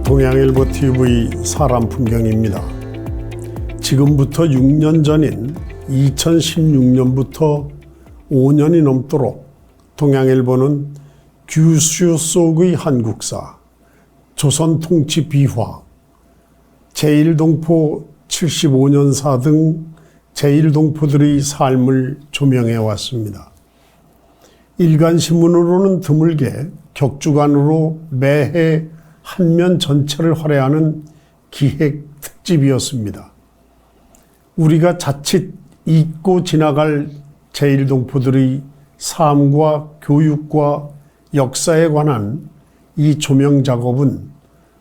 동양일보 TV 사람 풍경입니다. 지금부터 6년 전인 2016년부터 5년이 넘도록 동양일보는 규슈 속의 한국사, 조선 통치 비화, 제1동포 75년사 등 제1동포들의 삶을 조명해 왔습니다. 일간신문으로는 드물게 격주간으로 매해 한 면 전체를 할애하는 기획 특집이었습니다. 우리가 자칫 잊고 지나갈 제1동포들의 삶과 교육과 역사에 관한 이 조명 작업은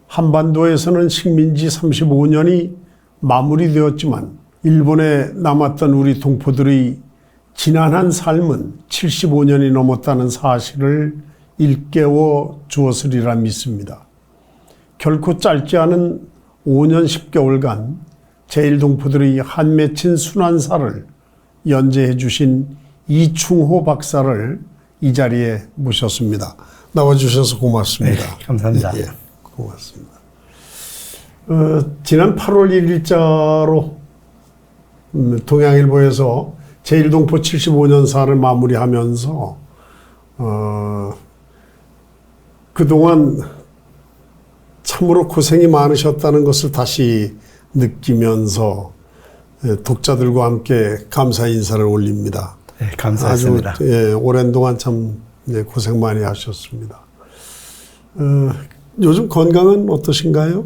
한반도에서는 식민지 35년이 마무리되었지만 일본에 남았던 우리 동포들의 지난한 삶은 75년이 넘었다는 사실을 일깨워 주었으리라 믿습니다. 결코 짧지 않은 5년 10개월간 제1동포들의 한 맺힌 순환사를 연재해 주신 이충호 박사를 이 자리에 모셨습니다. 나와주셔서 고맙습니다. 네, 감사합니다. 예, 고맙습니다. 지난 8월 1일자로 동양일보에서 제1동포 75년사를 마무리하면서 그동안 참으로 고생이 많으셨다는 것을 다시 느끼면서 독자들과 함께 감사 인사를 올립니다. 네, 감사했습니다. 아주 오랜 동안 참 고생 많이 하셨습니다. 요즘 건강은 어떠신가요?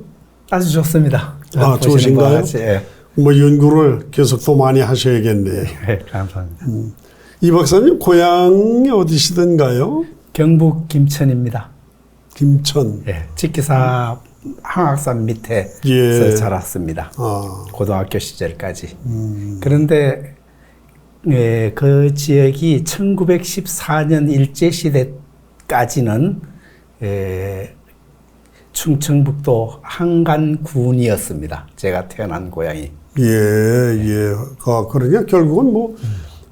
아주 좋습니다. 아, 좋으신가요? 예. 뭐 연구를 계속 더 많이 하셔야겠네요. 네, 감사합니다. 이 박사님 고향이 어디시던가요? 경북 김천입니다. 김천. 예, 직기사 항악산 밑에서 예. 자랐습니다. 고등학교 시절까지. 그런데 그 지역이 1914년 일제시대까지는 충청북도 한간군이었습니다. 제가 태어난 고향이. 그러니까 결국은 뭐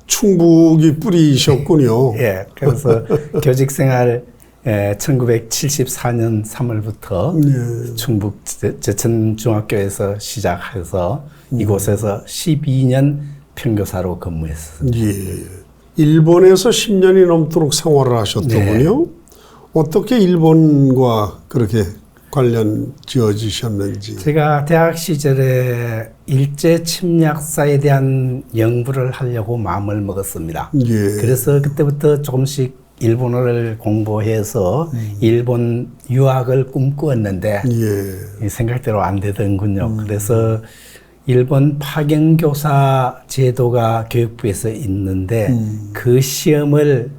충북이 뿌리셨군요. 예, 그래서 교직생활 1974년 3월부터 충북 제천중학교에서 시작해서 이곳에서 12년 평교사로 근무했습니다. 일본에서 10년이 넘도록 생활을 하셨더군요. 네. 어떻게 일본과 그렇게 관련 지어지셨는지. 제가 대학 시절에 일제 침략사에 대한 연구를 하려고 마음을 먹었습니다. 그래서 그때부터 조금씩 일본어를 공부해서 일본 유학을 꿈꾸었는데 생각대로 안 되더군요. 그래서 일본 파견교사 제도가 교육부에서 있는데 그 시험을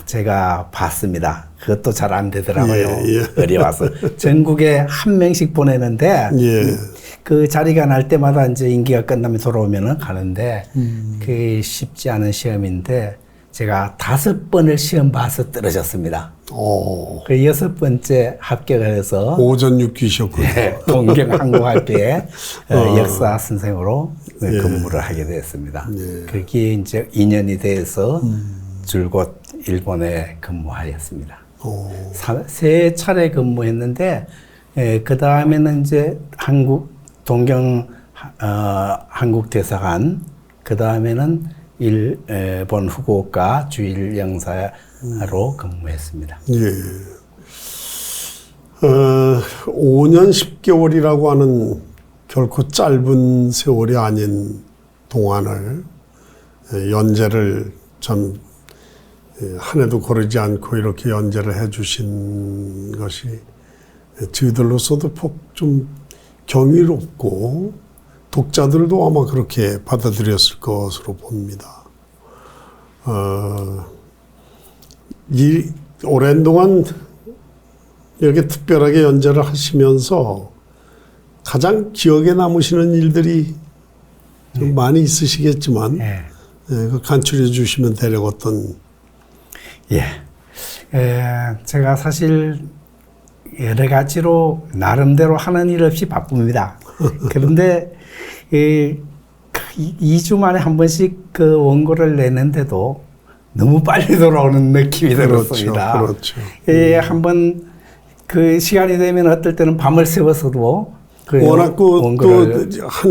제가 봤습니다. 그것도 잘 안 되더라고요. 어려워서. 전국에 한 명씩 보내는데 그 자리가 날 때마다 이제 임기가 끝나면 돌아오면 가는데 그게 쉽지 않은 시험인데 제가 5번을 시험 봐서 떨어졌습니다. 그 6번째 합격을 해서 오전 6기셨군요. 네, 동경항공학교에 역사 선생으로 근무를 하게 되었습니다. 그게 이제 2년이 돼서 줄곧 일본에 근무하였습니다. 3차례 근무했는데 그 다음에는 이제 한국 대사관, 그 다음에는 일본 후쿠오카 주일 영사로 근무했습니다. 5년 10개월이라고 하는 결코 짧은 세월이 아닌 동안을 연재를 참 한 해도 거르지 않고 이렇게 연재를 해주신 것이 저희들로서도 좀 경이롭고 독자들도 아마 그렇게 받아들였을 것으로 봅니다. 오랜 동안 이렇게 특별하게 연재를 하시면서 가장 기억에 남으시는 일들이 좀 많이 있으시겠지만 그 간추려 주시면 대략 어떤. 제가 사실 여러 가지로 나름대로 하는 일 없이 바쁩니다. 그런데 2주 만에 한 번씩 그 원고를 내는데도 너무 빨리 돌아오는 느낌이 들었습니다. 그렇죠. 한번 그 시간이 되면 어떨 때는 밤을 새워서도 워낙 또한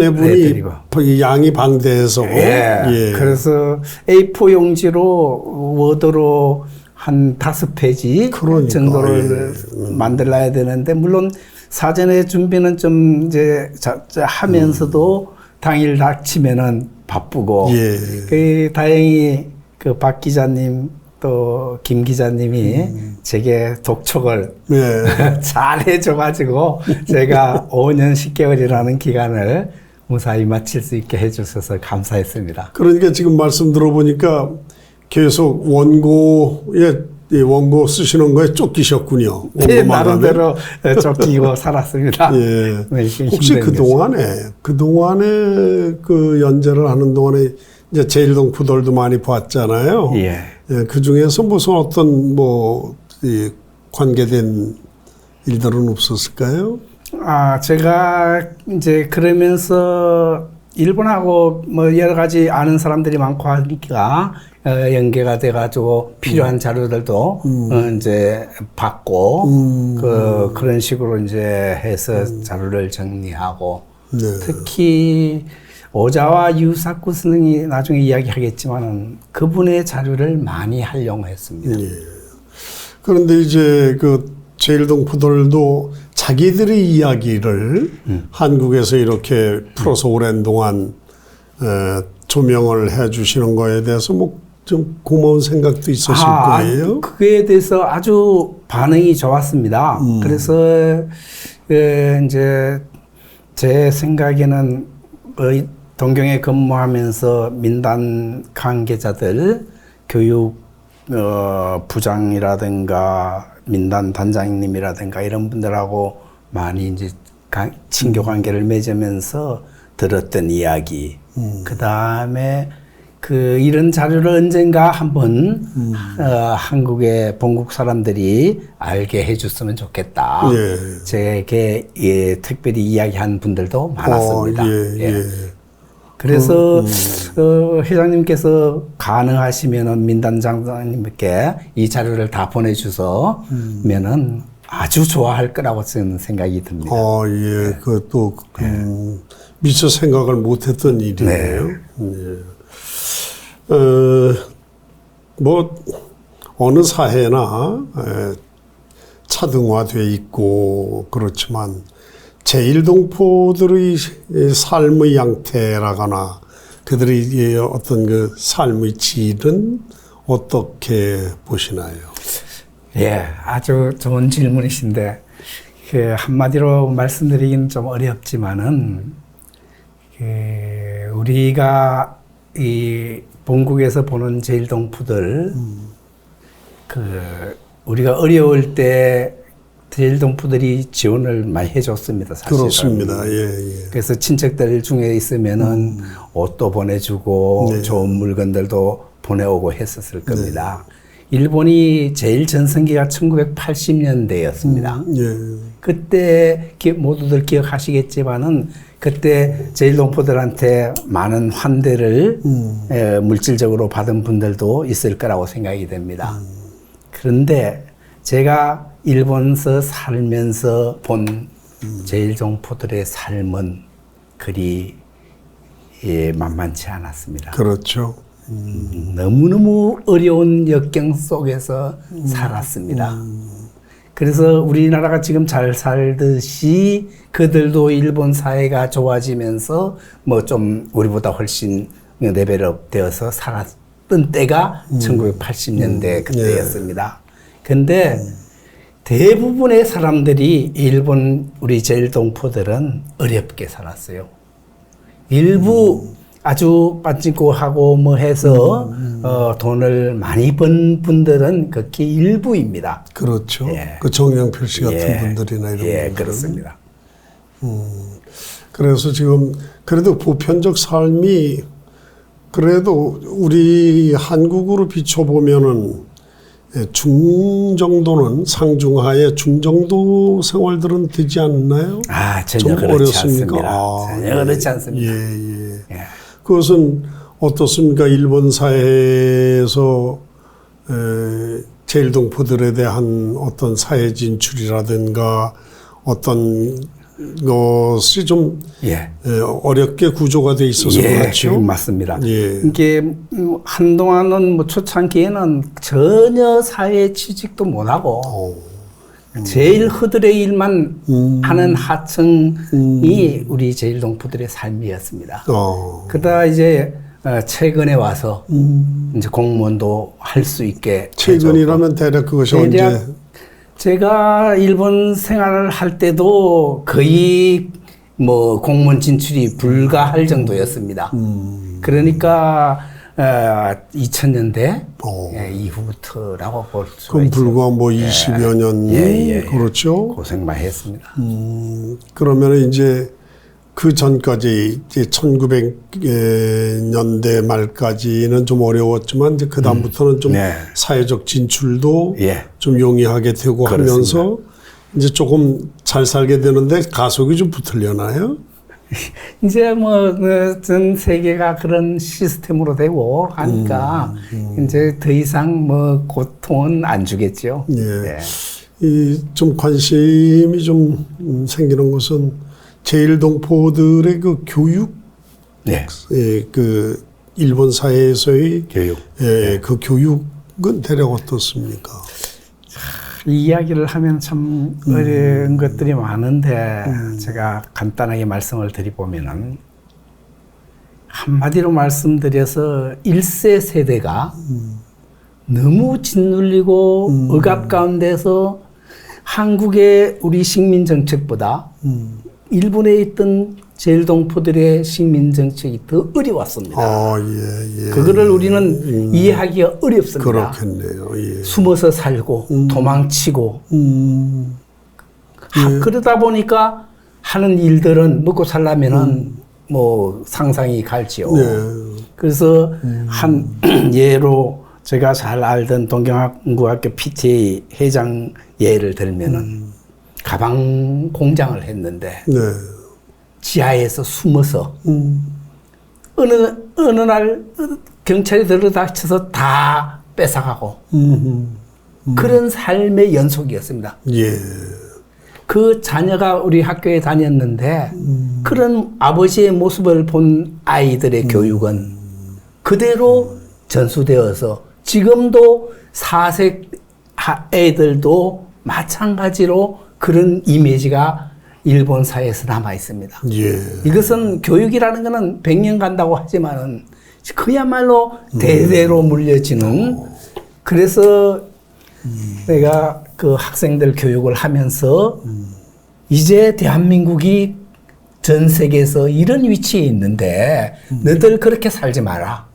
해분이 양이 방대해서 그래서 A4 용지로 워드로 한 5페이지 정도를 만들어야 되는데 물론 사전에 준비는 좀 이제 하면서도 당일 닥치면은 바쁘고 다행히 그 박 기자님 또 김 기자님이 제게 독촉을 잘 해줘가지고 제가 5년 10개월이라는 기간을 무사히 마칠 수 있게 해주셔서 감사했습니다. 그러니까 지금 말씀 들어보니까 계속 원고 쓰시는 거에 쫓기셨군요. 네, 나름대로 쫓기고 살았습니다. 혹시 그동안에 그 연재를 하는 동안에 이제 제일동포들도 많이 봤잖아요. 그 중에서 무슨 어떤 관계된 일들은 없었을까요? 제가 이제 그러면서 일본하고 여러 가지 아는 사람들이 많고 하니까 연계가 돼가지고 필요한 자료들도 이제 받고 그런 식으로 이제 해서 자료를 정리하고 특히 오자와 유사쿠 스승이 나중에 이야기하겠지만은 그분의 자료를 많이 활용했습니다. 그런데 이제 그 제일동포들도 자기들의 이야기를 한국에서 이렇게 풀어서 오랜 동안 조명을 해주시는 거에 대해서 좀 고마운 생각도 있었을 거예요. 그에 대해서 아주 반응이 좋았습니다. 그래서 이제 제 생각에는 동경에 근무하면서 민단 관계자들, 교육 부장이라든가 민단 단장님이라든가 이런 분들하고 많이 이제 친교 관계를 맺으면서 들었던 이야기. 그 다음에 이런 자료를 언젠가 한번 한국의 본국 사람들이 알게 해줬으면 좋겠다. 제게 특별히 이야기한 분들도 많았습니다. 그래서 회장님께서 가능하시면은 민단장님께 이 자료를 다 보내주서면은 아주 좋아할 거라고 저는 생각이 듭니다. 그것도 미처 생각을 못했던 일이네요. 어느 사회나 차등화돼 있고 그렇지만 제일동포들의 삶의 양태라거나 그들의 어떤 그 삶의 질은 어떻게 보시나요? 아주 좋은 질문이신데 한마디로 말씀드리기는 좀 어렵지만은 우리가 이 본국에서 보는 제일동포들 우리가 어려울 때 제일동포들이 지원을 많이 해줬습니다. 사실은. 그렇습니다. 그래서 친척들 중에 있으면은 옷도 보내주고 좋은 물건들도 보내오고 했었을 겁니다. 일본이 제일 전성기가 1980년대였습니다. 그때 모두들 기억하시겠지만은 그때 제일동포들한테 많은 환대를 물질적으로 받은 분들도 있을 거라고 생각이 됩니다. 그런데 제가 일본에서 살면서 본 제일동포들의 삶은 그리 만만치 않았습니다. 그렇죠. 너무너무 어려운 역경 속에서 살았습니다. 그래서 우리나라가 지금 잘 살듯이 그들도 일본 사회가 좋아지면서 좀 우리보다 훨씬 레벨업 되어서 살았던 때가 1980년대 그때였습니다. 근데 대부분의 사람들이 우리 제일동포들은 어렵게 살았어요. 일부 아주 빠지고하고 해서 돈을 많이 번 분들은 극히 일부입니다. 그렇죠. 그 정영필 씨 같은 분들이나 이런 분들은. 그렇습니다. 그래서 지금 그래도 보편적 삶이 그래도 우리 한국으로 비춰보면은 예, 중정도는 상중하에 중정도 생활들은 되지 않나요? 전혀 그렇지 어렵습니까? 않습니다. 전혀 그렇지 않습니다. 예. 그것은 어떻습니까? 일본 사회에서 제일동포들에 대한 어떤 사회 진출이라든가 어떤 것이 좀 어렵게 구조가 돼 있어서 그렇죠. 맞습니다. 이게 한동안은 뭐 초창기에는 전혀 사회 취직도 못하고 제일 허들의 일만 하는 하층이 우리 제일동포들의 삶이었습니다. 그러다 이제 최근에 와서 이제 공무원도 할 수 있게 최근이라면 대략 그것이 언제? 제가 일본 생활을 할 때도 거의 뭐 공무원 진출이 불가할 정도였습니다. 그러니까 2000년대 이후부터라고 볼 수 있죠. 그럼 불과 뭐 20여 년 그렇죠? 고생 많이 했습니다. 그러면 이제 그 전까지 이제 1900년대 말까지는 좀 어려웠지만 이제 그 다음부터는 좀 사회적 진출도 좀 용이하게 되고 그렇습니다. 하면서 이제 조금 잘 살게 되는데 가속이 좀 붙으려나요? 이제 뭐 전 세계가 그런 시스템으로 되고 하니까 이제 더 이상 뭐 고통은 안 주겠죠. 이 좀 관심이 좀 생기는 것은 제일동포들의 그 교육, 그 일본 사회에서의 교육, 그 교육은 대략 어떻습니까? 이야기를 하면 참 어려운 것들이 많은데 제가 간단하게 말씀을 드리보면은 한마디로 말씀드려서 1세 세대가 너무 짓눌리고 억압 가운데서 한국의 우리 식민정책보다 일본에 있던 제일동포들의 식민정책이 더 어려웠습니다. 그거를 우리는 이해하기가 어렵습니다. 그렇겠네요. 숨어서 살고 도망치고 그러다 보니까 하는 일들은 먹고 살려면은 뭐 상상이 갈지요. 그래서 한 예로 제가 잘 알던 동경학국학교 PTA 회장 예를 들면은 가방 공장을 했는데 지하에서 숨어서 어느 날 경찰이 들어닥쳐서 다 뺏어가고 그런 삶의 연속이었습니다. 그 자녀가 우리 학교에 다녔는데 그런 아버지의 모습을 본 아이들의 교육은 그대로 전수되어서 지금도 사색 애들도 마찬가지로 그런 이미지가 일본 사회에서 남아 있습니다. 이것은 교육이라는 것은 100년 간다고 하지만은 그야말로 대대로 물려지는 그래서 내가 그 학생들 교육을 하면서 이제 대한민국이 전 세계에서 이런 위치에 있는데 너들 그렇게 살지 마라.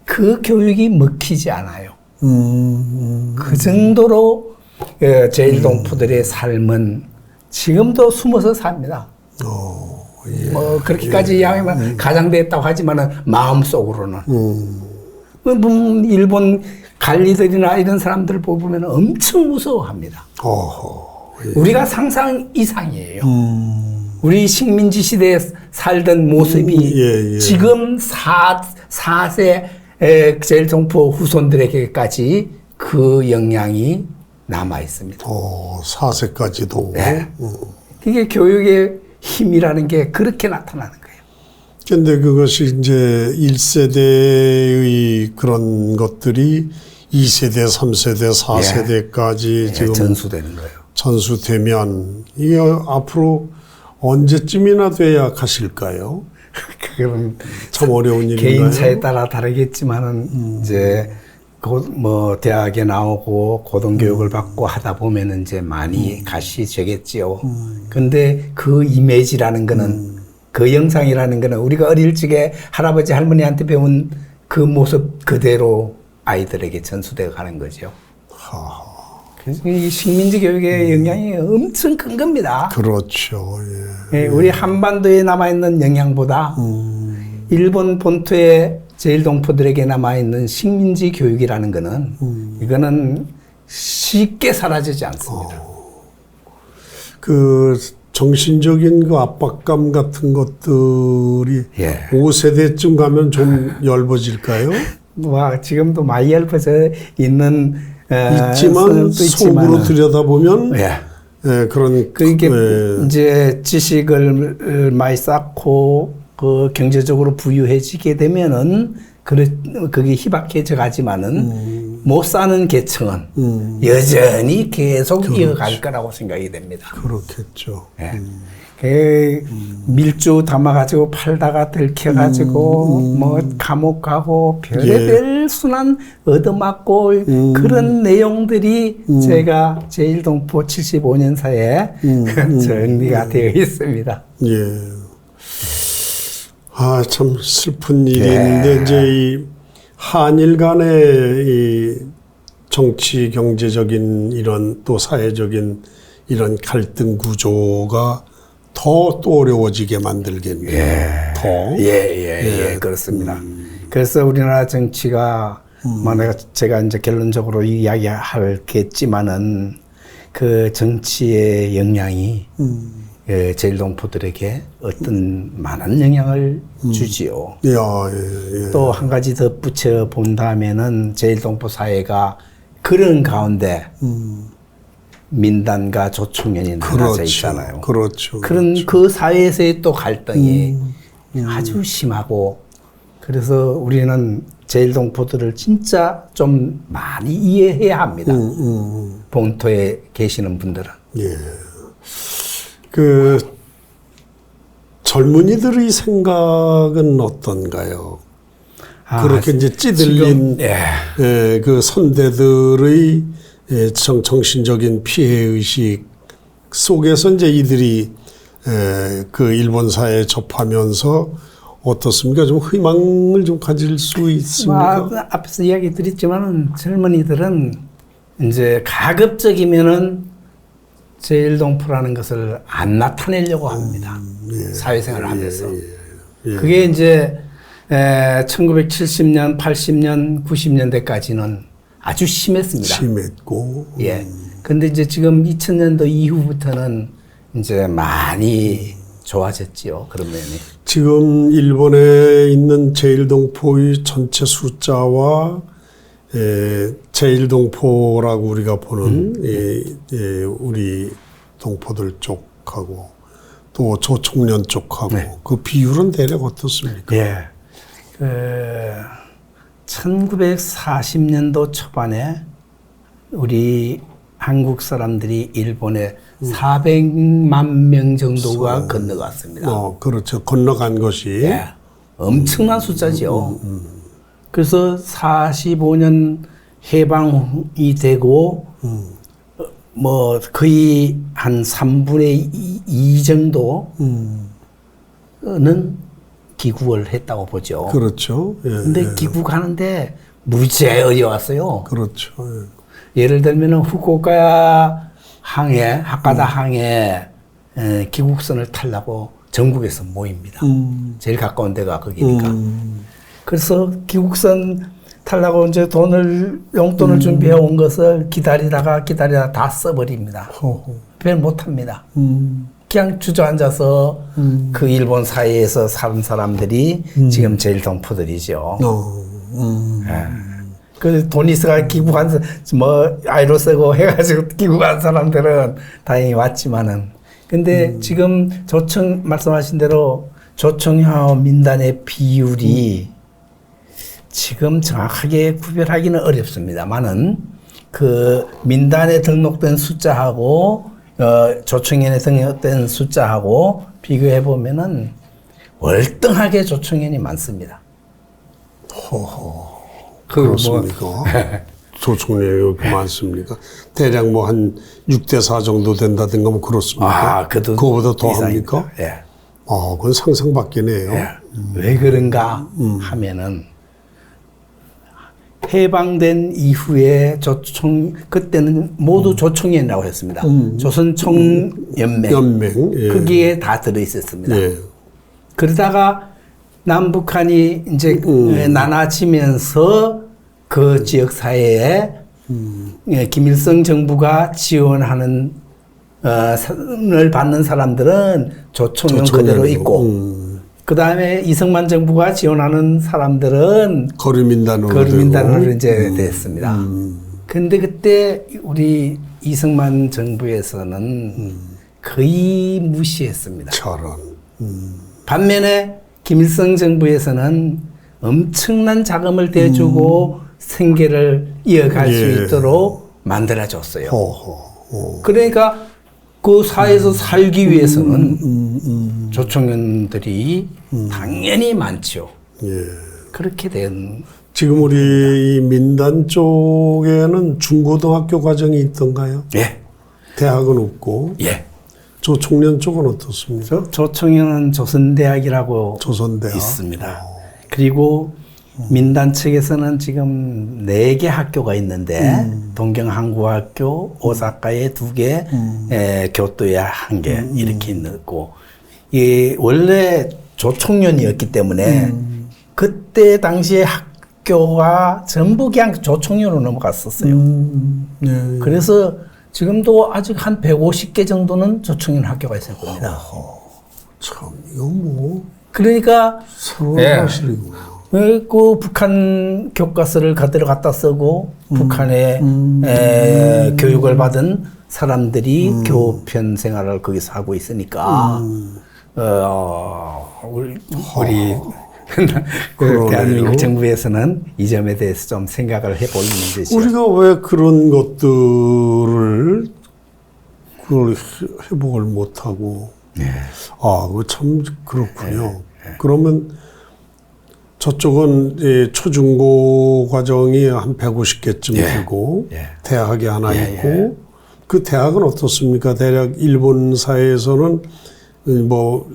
그 교육이 먹히지 않아요. 그 정도로 제일동포들의 삶은 지금도 숨어서 삽니다. 뭐 그렇게까지 이야기하면 가장됐다고 하지만은 마음속으로는 일본 관리들이나 이런 사람들 보면 엄청 무서워합니다. 우리가 상상 이상이에요. 우리 식민지 시대에 살던 모습이 지금 4세 제일동포 후손들에게까지 그 영향이 남아 있습니다. 4세까지도. 이게 교육의 힘이라는 게 그렇게 나타나는 거예요. 근데 그것이 이제 1세대의 그런 것들이 2세대, 3세대, 4세대까지 지금 전수되는 거예요. 전수되면 이게 앞으로 언제쯤이나 돼야 가실까요? 그건 참 어려운 일인가요? 개인차에 따라 다르겠지만은 이제 곧 뭐 대학에 나오고 고등교육을 받고 하다 보면은 이제 많이 가시되겠지요. 근데 그 이미지라는 거는 그 영상이라는 거는 우리가 어릴 적에 할아버지 할머니한테 배운 그 모습 그대로 아이들에게 전수되어 가는 거죠. 그래서 이 식민지 교육의 영향이 엄청 큰 겁니다. 그렇죠. 우리 한반도에 남아있는 영향보다 일본 본토에 제1동포들에게 남아있는 식민지 교육이라는 거는 이거는 쉽게 사라지지 않습니다. 그 정신적인 그 압박감 같은 것들이 5세대쯤 가면 좀 엷어질까요? 뭐 지금도 많이 얇아져 있는 있지만 속으로 들여다보면 그런 그게 이제 지식을 많이 쌓고 그 경제적으로 부유해지게 되면은 그게 희박해져 가지만은 못 사는 계층은 여전히 계속 이어갈 거라고 생각이 됩니다. 그렇겠죠. 밀주 담아가지고 팔다가 들켜가지고 뭐 감옥 가고 별의별 순환 얻어맞고 그런 내용들이 제가 제1동포 75년사에 정리가 되어 있습니다. 아, 참 슬픈 일인데 이제 이 한일 간의 이 정치 경제적인 이런 또 사회적인 이런 갈등 구조가 더 또 어려워지게 만들겠네요. 더. 그렇습니다. 그래서 우리나라 정치가 뭐 제가 이제 결론적으로 이야기하겠지만은 그 정치의 영향이 제1동포들에게 어떤 많은 영향을 주지요. 또 한 가지 덧붙여 본다면은 제1동포 사회가 그런 가운데 민단과 조총련이 나눠져 있잖아요. 그런 그 사회에서의 또 갈등이 아주 심하고 그래서 우리는 제1동포들을 진짜 좀 많이 이해해야 합니다. 본토에 계시는 분들은. 그 젊은이들의 생각은 어떤가요? 그렇게 이제 찌들린 그 선대들의 정신적인 피해 의식 속에서 이제 이들이 그 일본 사회에 접하면서 어떻습니까? 좀 희망을 좀 가질 수 있습니까? 앞에서 이야기 드렸지만은 젊은이들은 이제 가급적이면은 제1동포라는 것을 안 나타내려고 합니다. 사회생활을 하면서. 그게 이제 1970년, 80년, 90년대까지는 아주 심했습니다. 심했고. 근데 이제 지금 2000년도 이후부터는 이제 많이 좋아졌지요. 그런 면이. 지금 일본에 있는 제1동포의 전체 숫자와 제1동포라고 우리가 보는 우리 동포들 쪽하고 또 조총련 쪽하고 그 비율은 대략 어떻습니까? 1940년도 초반에 우리 한국 사람들이 일본에 400만 명 정도가 건너갔습니다. 그렇죠. 건너간 것이. 엄청난 숫자죠. 그래서 45년 해방이 되고, 뭐, 거의 한 3분의 2 정도는 귀국을 했다고 보죠. 그렇죠. 근데 귀국하는데 무지하게 어려웠어요. 그렇죠. 예를 들면 후쿠오카 항해, 하카다 항해 귀국선을 타려고 전국에서 모입니다. 제일 가까운 데가 거기니까. 그래서 귀국선 타려고 이제 용돈을 준비해 온 것을 기다리다가 다 써버립니다. 별 못합니다. 그냥 주저앉아서 그 일본 사회에서 사는 사람들이 지금 제1동포들이죠. 그 돈 있어가 귀국한, 아이로 쓰고 해가지고 귀국한 사람들은 다행히 왔지만은. 근데 지금 말씀하신 대로 조총련하고 민단의 비율이 지금 정확하게 구별하기는 어렵습니다만은 그 민단에 등록된 숫자하고 조총련에 등록된 숫자하고 비교해 보면은 월등하게 조총련이 많습니다. 그렇습니까? 조총련이 이렇게 많습니까? 대략 뭐 한 6대4 정도 된다든가 뭐 그렇습니까? 그거보다 더 이상입니다. 합니까? 그건 상상 밖이네요. 왜 그런가 하면은 해방된 이후에 그때는 모두 조총련이라고 했습니다. 조선총연맹. 거기에 다 들어있었습니다. 그러다가 남북한이 이제 나눠지면서 그 지역 사회에 김일성 정부가 지원하는 을 받는 사람들은 조총련 그대로 있고 그 다음에 이승만 정부가 지원하는 사람들은 거류민단으로 이제 됐습니다. 근데 그때 우리 이승만 정부에서는 거의 무시했습니다. 저런. 반면에 김일성 정부에서는 엄청난 자금을 대주고 생계를 이어갈 수 있도록 만들어줬어요. 그러니까 그 사회에서 살기 위해서는 조총련들이 당연히 많죠. 그렇게 된. 지금 우리 민단 쪽에는 중고등학교 과정이 있던가요? 예. 대학은 없고. 예. 조총련 쪽은 어떻습니까? 조총련은 조선대학이라고 조선대학. 있습니다. 그리고 민단 측에서는 지금 4개 학교가 있는데 동경항구학교, 오사카에 2개, 교토에 1개 이렇게 있고 이 원래 조총련이었기 때문에 그때 당시에 학교가 전부 그냥 조총련으로 넘어갔었어요. 그래서 지금도 아직 한 150개 정도는 조총련 학교가 있을 겁니다. 참 이거 뭐 그러니까 서러운 사실이구나. 그 북한 교과서를 그대로 갖다 쓰고 북한에 교육을 받은 사람들이 교편 생활을 거기서 하고 있으니까 우리 그 대한민국 정부에서는 이 점에 대해서 좀 생각을 해볼 문제죠. 우리가 왜 그런 것들을 그걸 회복을 못하고 그거 참 그렇군요. 그러면 저쪽은 초중고 과정이 한 150개쯤 되고 대학이 하나 있고 그 대학은 어떻습니까? 대략 일본 사회에서는 뭐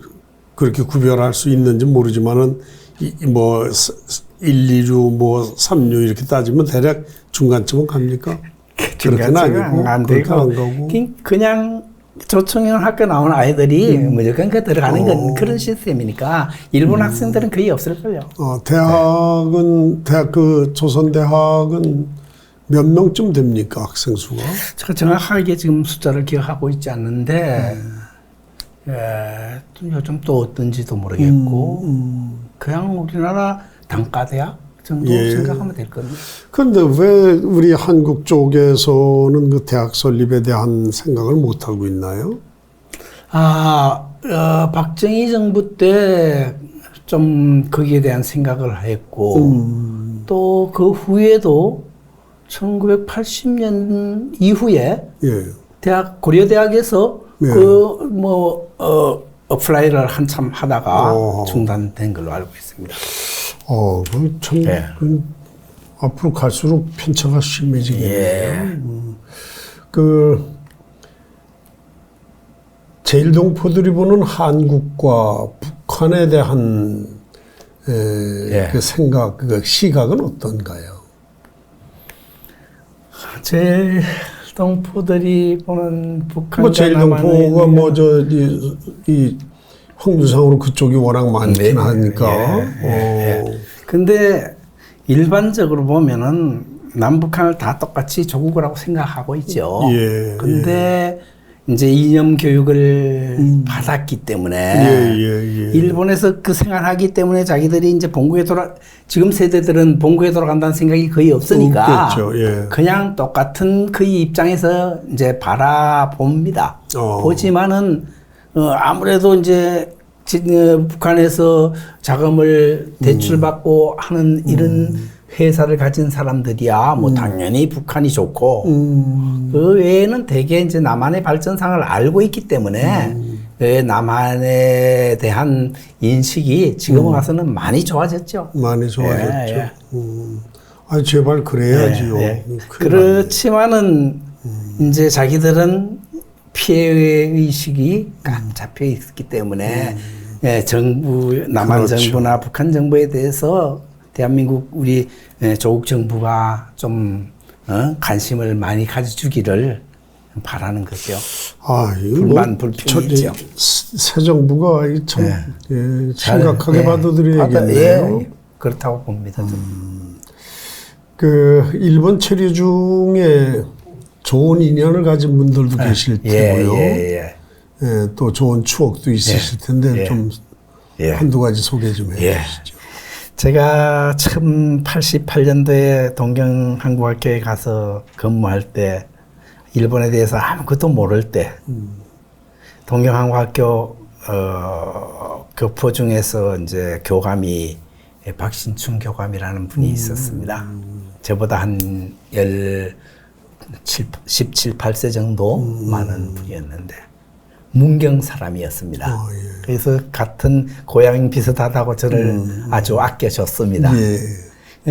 그렇게 구별할 수 있는지 모르지만은 뭐 1, 2류 뭐 3류 이렇게 따지면 대략 중간쯤은 갑니까? 그렇게는 아니고 안 되고 그냥 조총련 학교 나온 아이들이 무조건 그 들어가는 건 그런 시스템이니까 일본 학생들은 거의 없을걸요. 대학은 그 조선대학은 몇 명쯤 됩니까 학생 수가? 제가 정확하게 지금 숫자를 기억하고 있지 않는데 요즘 또 어떤지도 모르겠고 그냥 우리나라 단과대학 정도 생각하면 될 겁니다. 그런데 왜 우리 한국 쪽에서는 그 대학 설립에 대한 생각을 못 하고 있나요? 박정희 정부 때 좀 거기에 대한 생각을 했고 또 그 후에도 1980년 이후에 고려대학에서 어플라이를 한참 하다가 중단된 걸로 알고 있습니다. 참, 앞으로 갈수록 편차가 심해지겠네요. 제일동포들이 보는 한국과 북한에 대한 그 생각, 그 시각은 어떤가요? 제일동포들이 보는 북한 제일동포가 이 확률상으로 그쪽이 워낙 많긴 하니까. 근데 일반적으로 보면은 남북한을 다 똑같이 조국이라고 생각하고 있죠. 근데 이제 이념 교육을 받았기 때문에 일본에서 그 생활하기 때문에 자기들이 이제 지금 세대들은 본국에 돌아간다는 생각이 거의 없으니까 그냥 똑같은 그의 입장에서 이제 바라봅니다. 보지만은 아무래도 이제 북한에서 자금을 대출받고 하는 이런 회사를 가진 사람들이야 뭐 당연히 북한이 좋고 그 외에는 대개 이제 남한의 발전상을 알고 있기 때문에 남한에 대한 인식이 지금 와서는 많이 좋아졌죠. 많이 좋아졌죠. 제발 그래야지요. 그렇지만은 이제 자기들은 피해 의식이 꽉 잡혀 있기 때문에 남한 정부나 북한 정부에 대해서 대한민국 우리 조국 정부가 좀 관심을 많이 가져주기를 바라는 거죠. 불만 불평이 있죠. 새 정부가 참 심각하게 받아들여야겠네요. 그렇다고 봅니다. 그 일본 체류 중에 좋은 인연을 가진 분들도 계실 테고요. 또 좋은 추억도 있으실 텐데 좀 한두 가지 소개 좀 해주시죠. 제가 처음 88년도에 동경항공학교에 가서 근무할 때 일본에 대해서 아무것도 모를 때 동경항공학교 교포 중에서 이제 교감이 박신춘 교감이라는 분이 있었습니다. 저보다 한 17, 18세 정도 많은 분이었는데 문경 사람이었습니다. 그래서 같은 고향 비슷하다고 저를 아주 아껴줬습니다.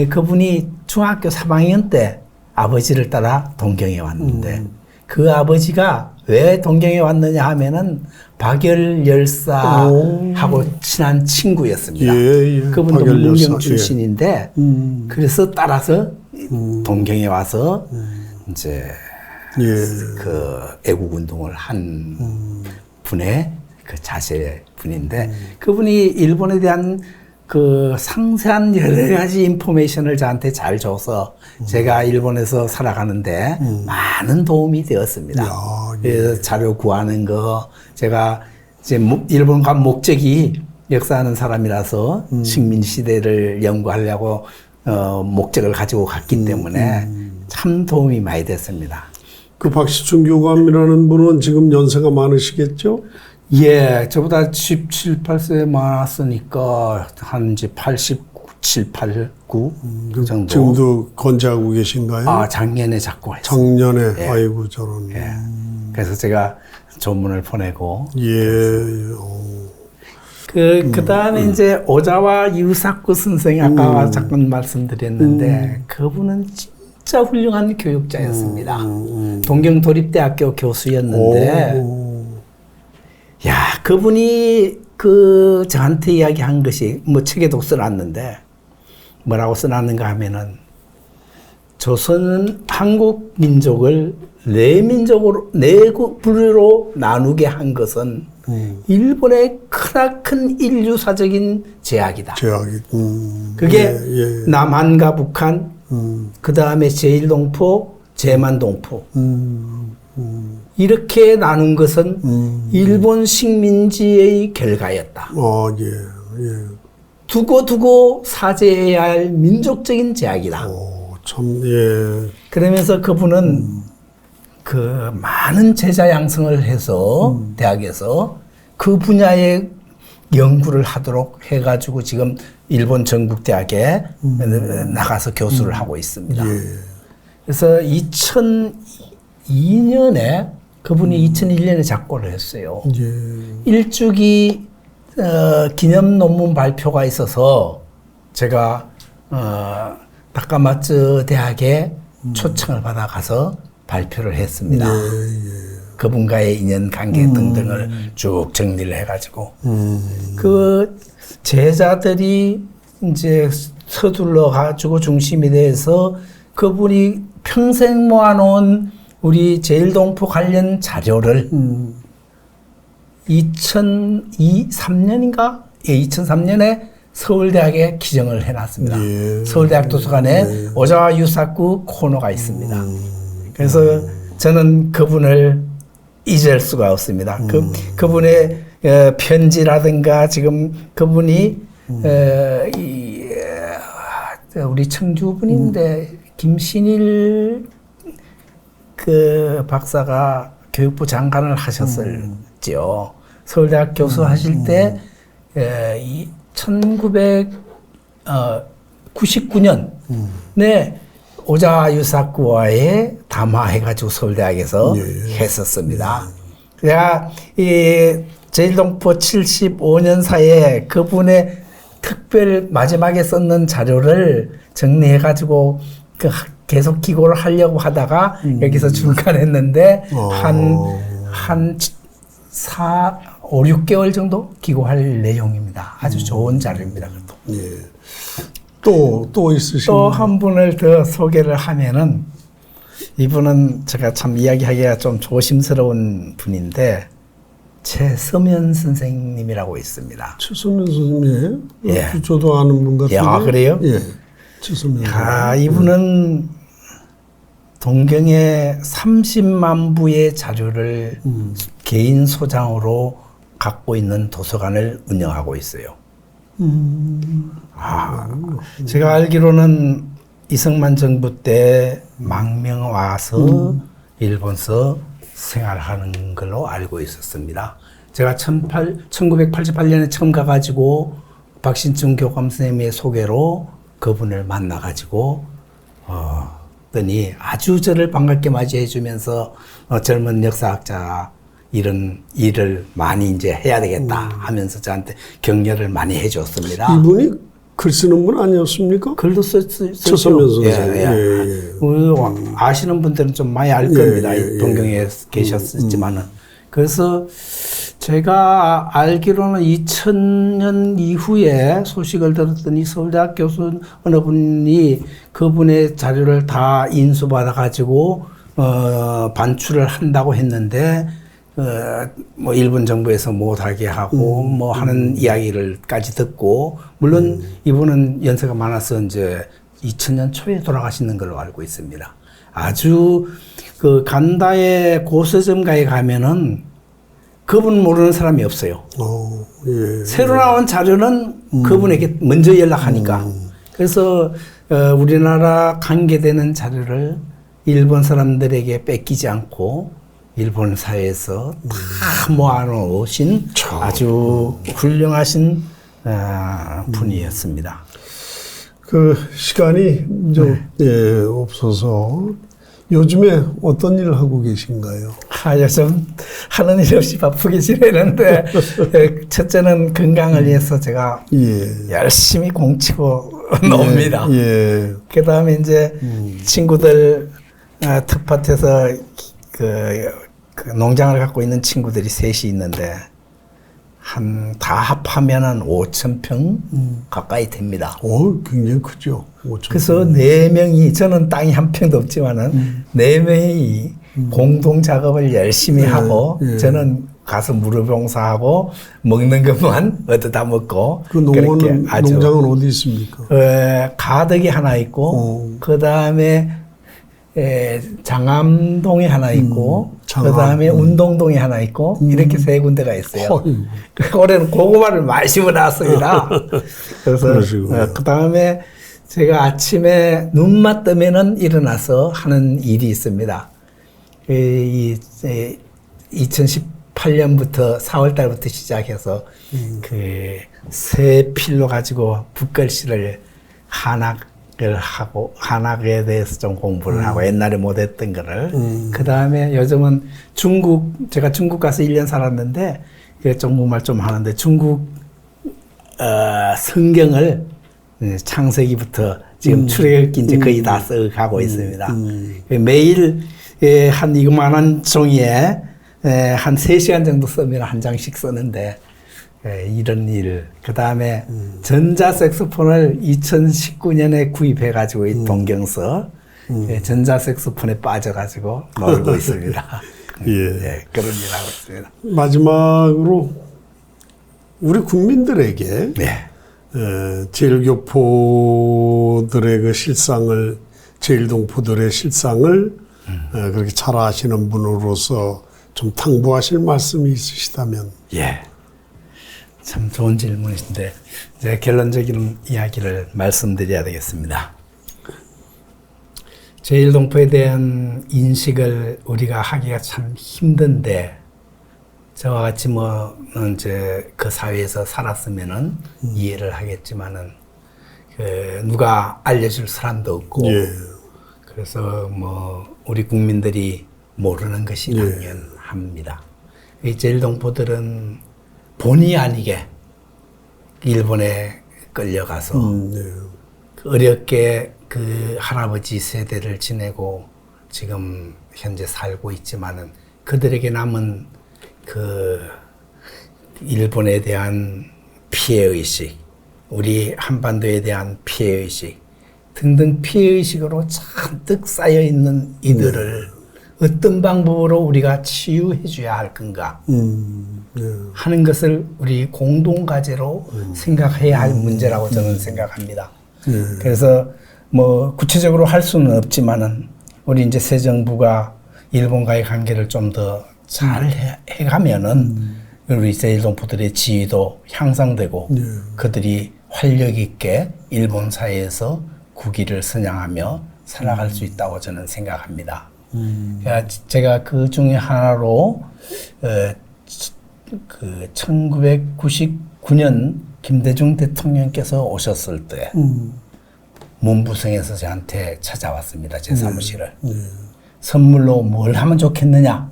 그분이 중학교 3학년 때 아버지를 따라 동경에 왔는데 그 아버지가 왜 동경에 왔느냐 하면은 박열 열사하고 친한 친구였습니다. 그분도 문경 출신인데 그래서 따라서 동경에 와서 이제 그 애국 운동을 한 분의 그 자세 분인데 그분이 일본에 대한 그 상세한 여러 가지 인포메이션을 저한테 잘 줘서 제가 일본에서 살아가는데 많은 도움이 되었습니다. 그래서 자료 구하는 거 제가 이제 일본 간 목적이 역사하는 사람이라서 식민 시대를 연구하려고 목적을 가지고 갔기 때문에 참 도움이 많이 됐습니다. 그 박시춘 교감이라는 분은 지금 연세가 많으시겠죠? 저보다 17, 8세 많았으니까 한 이제 87, 89 정도. 지금도 건재하고 계신가요? 작년에 잡고 했어요. 작년에, 아이고, 저런. 그래서 제가 전문을 보내고. 그 다음에 이제 오자와 유사쿠 선생이 아까 잠깐 말씀드렸는데 그분은 진짜 훌륭한 교육자였습니다. 동경도립대학교 교수였는데 그분이 저한테 이야기한 것이 뭐 책에도 써놨는데 뭐라고 써놨는가 하면은 조선은 한국 민족을 네 부류로 나누게 한 것은 일본의 크나큰 인류사적인 제약이다. 그게 남한과 북한, 그 다음에 제일동포, 제만동포. 이렇게 나눈 것은 일본 식민지의 결과였다. 두고 사죄해야 할 민족적인 제약이다. 그러면서 그분은 그 많은 제자 양성을 해서 대학에서 그 분야의 연구를 하도록 해가지고 지금 일본 전국대학에 나가서 교수를 하고 있습니다. 그래서 2002년에 그분이 2001년에 작고를 했어요. 일주기 기념 논문 발표가 있어서 제가 다카마츠 대학에 초청을 받아 가서 발표를 했습니다. 그분과의 인연 관계 등등을 쭉 정리를 해가지고 그 제자들이 이제 서둘러 가지고 중심이 돼서 그분이 평생 모아놓은 우리 제일동포 관련 자료를 2003년인가? 2003년에 서울대학에 기증을 해놨습니다. 서울대학 도서관에 오자와 유사쿠 코너가 있습니다. 그래서 저는 그분을 잊을 수가 없습니다. 그분의 편지라든가 지금 그분이 우리 청주분인데 김신일 그 박사가 교육부 장관을 하셨을지요. 서울대학 교수 하실 때 1999년에 오자와 유사쿠와의 담화해가지고 서울대학에서 했었습니다. 제가 이 제일동포 75년사에 그분의 특별 마지막에 썼는 자료를 정리해가지고 계속 기고를 하려고 하다가 여기서 중간했는데 한 5, 6개월 정도 기고할 내용입니다. 아주 좋은 자료입니다. 또 있으신 또 한 분을 더 소개를 하면은 이분은 제가 참 이야기하기가 좀 조심스러운 분인데 최서면 선생님이라고 있습니다. 최서면 선생님, 예. 저도 아는 분 같은데. 야, 그래요? 예, 최서면. 이분은 동경에 30만 부의 자료를 개인 소장으로 갖고 있는 도서관을 운영하고 있어요. 제가 알기로는 이승만 정부 때 망명 와서 일본서 생활하는 걸로 알고 있었습니다. 제가 1988년에 처음 가가지고 박신춘 교감 선생님의 소개로 그분을 만나가지고 더니 아주 저를 반갑게 맞이해 주면서 젊은 역사학자 이런 일을 많이 이제 해야 되겠다 하면서 저한테 격려를 많이 해줬습니다. 이분이 글 쓰는 분 아니었습니까? 글도 썼죠. 최서면 선생. 아시는 분들은 좀 많이 알 겁니다. 동경에 계셨지만은. 그래서 제가 알기로는 2000년 이후에 소식을 들었더니 서울대학 교수 어느 분이 그분의 자료를 다 인수받아 가지고 반출을 한다고 했는데 뭐 일본 정부에서 못하게 하고 뭐 하는 이야기를까지 듣고 물론 이분은 연세가 많아서 이제 2000년 초에 돌아가시는 걸로 알고 있습니다. 아주 그 간다의 고서점가에 가면은 그분 모르는 사람이 없어요. 예. 새로 나온 자료는 그분에게 먼저 연락하니까. 그래서 우리나라 관계되는 자료를 일본 사람들에게 뺏기지 않고 일본 사회에서 다 모아놓으신 아주 훌륭하신 분이었습니다. 그 시간이 좀 없어서 요즘에 어떤 일을 하고 계신가요? 요즘 하는 일 없이 바쁘게 지내는데 첫째는 건강을 위해서 제가 열심히 공치고 놉니다. 그 다음에 이제 친구들 텃밭에서 그 농장을 갖고 있는 친구들이 셋이 있는데 다 합하면은 5,000평 가까이 됩니다. 굉장히 크죠. 5,000평. 그래서 4명이 저는 땅이 한 평도 없지만은 4명이 공동 작업을 열심히 하고 저는 가서 무료봉사하고 먹는 것만 얻어다 먹고 그 농장은 어디 있습니까? 가덕이 하나 있고 그 다음에 장암동에 하나 있고 그 다음에 운동동에 하나 있고 이렇게 3군데가 있어요. 올해는 고구마를 많이 심어놨습니다. 그래서 그 다음에 제가 아침에 눈만 뜨면은 일어나서 하는 일이 있습니다. 2018년부터 4월 달부터 시작해서 그 새 필로 가지고 붓글씨를 한학에 대해서 좀 공부를 하고 옛날에 못했던 거를 그 다음에 요즘은 제가 중국 가서 1년 살았는데 중국말 좀 하는데 중국 성경을 창세기부터 지금 출애굽기 이제 거의 다 써가고 있습니다. 매일 한 이만한 종이에 한 3시간 정도 쓰면 한 장씩 쓰는데 이런 일. 그 다음에 전자색소폰을 2019년에 구입해가지고 이 동경서 전자색소폰에 빠져가지고 놀고 있습니다. 그런 일 하고 있습니다. 마지막으로 우리 국민들에게 제일교포들의 그 실상을, 제일동포들의 실상을 그렇게 잘 아시는 분으로서 좀 당부하실 말씀이 있으시다면. 참 좋은 질문이신데 이제 결론적인 이야기를 말씀드려야 되겠습니다. 제일동포에 대한 인식을 우리가 하기가 참 힘든데 저와 같이 뭐 이제 그 사회에서 살았으면은 이해를 하겠지만은 누가 알려줄 사람도 없고 그래서 뭐 우리 국민들이 모르는 것이 당연합니다. 이 제일동포들은 본의 아니게 일본에 끌려가서 어렵게 그 할아버지 세대를 지내고 지금 현재 살고 있지만은 그들에게 남은 그 일본에 대한 피해의식, 우리 한반도에 대한 피해의식, 등등 피해의식으로 잔뜩 쌓여있는 이들을 어떤 방법으로 우리가 치유해 줘야 할 건가 하는 것을 우리 공동과제로 생각해야 할 문제라고 저는 생각합니다. 그래서 뭐 구체적으로 할 수는 없지만은 우리 이제 새 정부가 일본과의 관계를 좀 더 잘 해가면은 우리 제일동포들의 지위도 향상되고 그들이 활력 있게 일본 사회에서 국위를 선양하며 살아갈 수 있다고 저는 생각합니다. 제가 그 중에 하나로 그 1999년 김대중 대통령께서 오셨을 때 문부성에서 저한테 찾아왔습니다. 제 사무실을. 선물로 뭘 하면 좋겠느냐.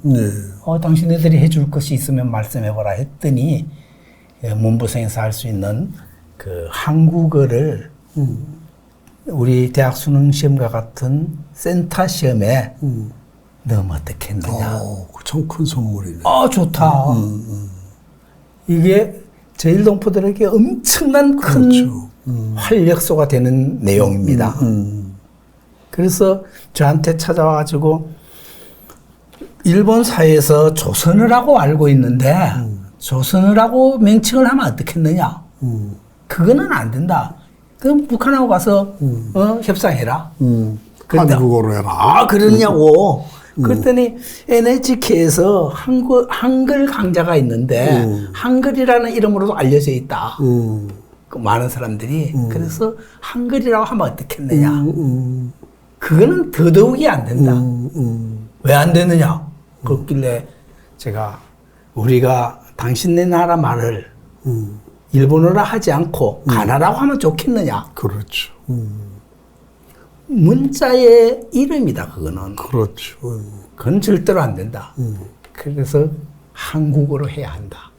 당신네들이 해줄 것이 있으면 말씀해보라 했더니 문부성에서 할 수 있는 그 한국어를 우리 대학 수능시험과 같은 센터 시험에 넣으면 어떻겠느냐. 참 큰 선물이네. 좋다. 이게 제일동포들에게 엄청난 큰 그렇죠. 활력소가 되는 내용입니다. 그래서 저한테 찾아와가지고 일본 사회에서 조선을 하고 알고 있는데 조선을 하고 명칭을 하면 어떻겠느냐. 그거는 안 된다. 그럼 북한하고 가서 협상해라. 한국어로 해라. 그러냐고. 그랬더니 NHK에서 한글 강좌가 있는데 한글이라는 이름으로도 알려져 있다. 그 많은 사람들이 그래서 한글이라고 하면 어떻겠느냐. 그거는 더더욱이 안 된다. 왜 안 되느냐. 그렇길래 제가 우리가 당신네 나라 말을 일본어로 하지 않고 가나라고 하면 좋겠느냐. 그렇죠. 문자의 이름이다, 그거는. 그렇죠. 그건 절대로 안 된다. 그래서 한국어로 해야 한다.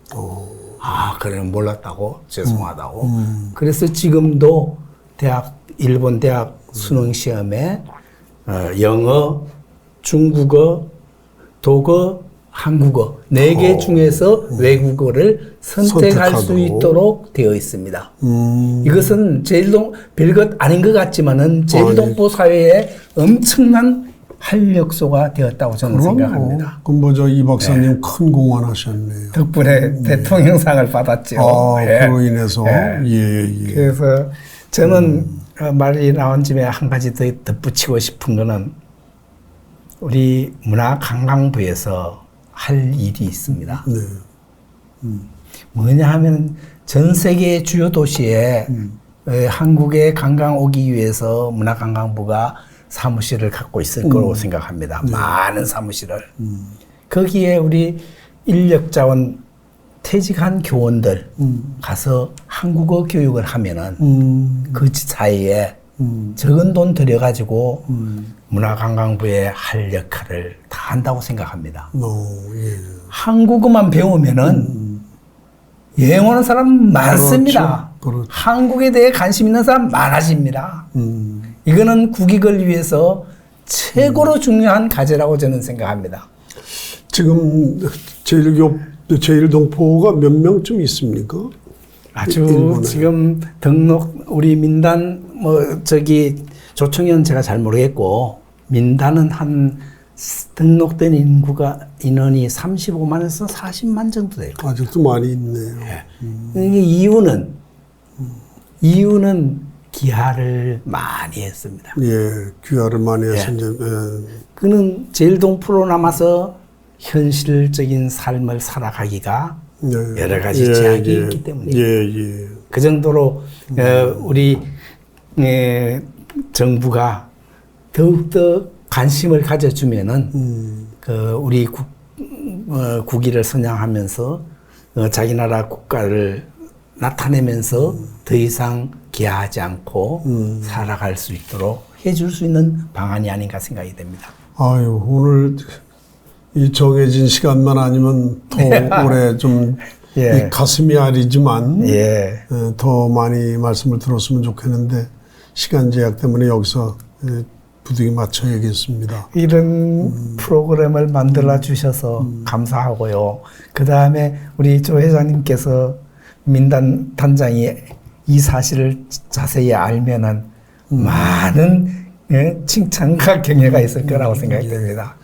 그래, 몰랐다고, 죄송하다고. 그래서 지금도 일본 대학 수능시험에 영어, 중국어, 독어, 한국어 4개 중에서 외국어를 선택할 수 있도록 되어 있습니다. 이것은 별것 아닌 것 같지만은 제일동포 사회에 엄청난 활력소가 되었다고 저는 생각합니다. 그럼 이 박사님 큰 공헌하셨네요. 덕분에 대통령상을 받았죠. 그로 인해서 그래서 저는 말이 나온 김에 한 가지 더 덧붙이고 싶은 거는 우리 문화관광부에서 할 일이 있습니다. 뭐냐 하면 전 세계 주요 도시에 한국에 관광 오기 위해서 문화관광부가 사무실을 갖고 있을 거라고 생각합니다. 많은 사무실을. 거기에 우리 인력자원 퇴직한 교원들 가서 한국어 교육을 하면은 그 사이에 적은 돈 들여가지고 문화관광부에 할 역할을 다 한다고 생각합니다. 한국어만 배우면은 여행 오는 사람 많습니다. 그렇죠. 한국에 대해 관심 있는 사람 많아집니다. 이거는 국익을 위해서 최고로 중요한 과제라고 저는 생각합니다. 지금 제일동포가 몇 명쯤 있습니까? 아주 일본에. 지금 등록 우리 민단 조청년 제가 잘 모르겠고 민단은 한 등록된 인원이 35만에서 40만 정도 돼요. 아직도 많이 있네요. 이유는 기하를 많이 했습니다. 귀화를 많이 해서 이제. 그는 제일동포로 남아서 현실적인 삶을 살아가기가 여러 가지 제약이 있기 때문에 그 정도로 우리 정부가 더욱더 관심을 가져주면은 우리 국위를 선양하면서 자기 나라 국가를 나타내면서 더 이상 기하하지 않고 살아갈 수 있도록 해줄 수 있는 방안이 아닌가 생각이 됩니다. 오늘 이 정해진 시간만 아니면 더 오래 좀 이 가슴이 아리지만 더 많이 말씀을 들었으면 좋겠는데 시간 제약 때문에 여기서 부득이 마쳐야겠습니다. 이런 프로그램을 만들어 주셔서 감사하고요. 그 다음에 우리 조 회장님께서 민단 단장이 이 사실을 자세히 알면은 많은 칭찬과 경애가 있을 거라고 생각이 됩니다.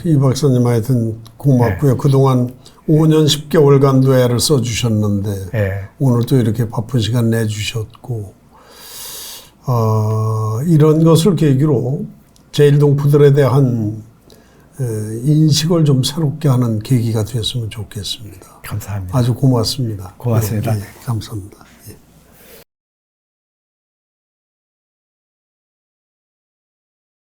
이 박사님 하여튼 고맙고요. 그동안 5년 10개월간도 애를 써주셨는데 오늘 또 이렇게 바쁜 시간 내주셨고 이런 것을 계기로 제일동포들에 대한 인식을 좀 새롭게 하는 계기가 되었으면 좋겠습니다. 감사합니다. 아주 고맙습니다. 고맙습니다. 감사합니다. 예.